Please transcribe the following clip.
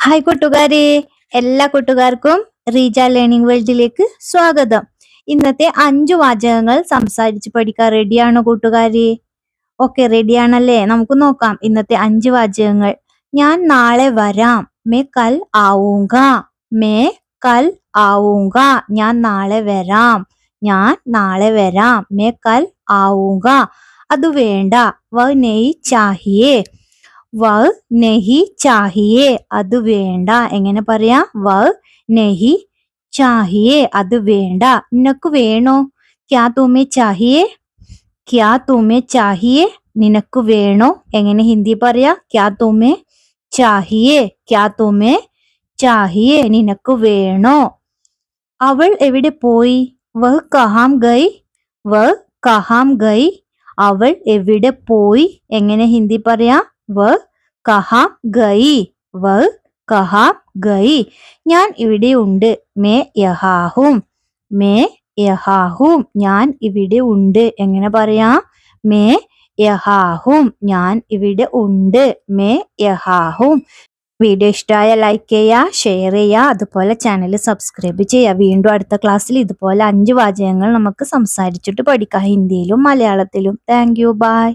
Hi കൂട്ടുകാരെ, എല്ലാ കൂട്ടുകാർക്കും റീജ ലേണിംഗ് വേൾഡിലേക്ക് സ്വാഗതം. ഇന്നത്തെ 5 വാചകങ്ങൾ സംസാരിച്ച് പഠിക്കാൻ റെഡിയാണോ കൂട്ടുകാരെ? ഓക്കെ, റെഡിയാണല്ലേ? നമുക്ക് നോക്കാം ഇന്നത്തെ 5 വാചകങ്ങൾ. ഞാൻ നാളെ വരാം. മേ കൽ ആവൂങ്ക. മേ കൽ ആവൂങ്ക. ഞാൻ നാളെ വരാം. ഞാൻ നാളെ വരാം. മേ കൽ ആവൂങ്ക. അത് വേണ്ട. വ നെയ് ചാഹിയേ. വ നെഹി ചാഹിയേ. അത് വേണ്ട. എങ്ങനെ പറയാ? വ നെഹി ചാഹിയേ. അത് വേണ്ട. നിനക്ക് വേണോ? ക്യാ തുമേ ചാഹിയേ? ക്യാ തുമേ ചാഹിയേ? നിനക്ക് വേണോ? എങ്ങനെ ഹിന്ദി പറയാ? ക്യാ തുമേ ചാഹിയേ. ക്യാ തുമേ ചാഹിയേ. നിനക്ക് വേണോ? അവൾ എവിടെ പോയി? വഹ് കഹാം ഗൈ. വഹ് കഹാം ഗൈ. അവൾ എവിടെ പോയി? എങ്ങനെ ഹിന്ദി പറയാ? വഹ് കഹാം ഗൈ. വഹ് കഹാം ഗൈ. ഞാൻ ഇവിടെ ഉണ്ട്. മേ യഹാ ഹൂം. മേ യഹാ ഹൂം. ഞാൻ ഇവിടെ ഉണ്ട്. എങ്ങനെ പറയാ? മേ യഹാ ഹൂം. ഞാൻ ഇവിടെ ഉണ്ട്. മേ യഹാ ഹൂം. വീഡിയോ ഇഷ്ടമായ ലൈക്ക് ചെയ്യുക, ഷെയർ ചെയ്യുക, അതുപോലെ ചാനൽ സബ്സ്ക്രൈബ് ചെയ്യുക. വീണ്ടും അടുത്ത ക്ലാസ്സിൽ ഇതുപോലെ 5 വാചകങ്ങൾ നമുക്ക് സംസാരിച്ചിട്ട് പഠിക്കാം, ഹിന്ദിയിലും മലയാളത്തിലും. Thank you. ബൈ.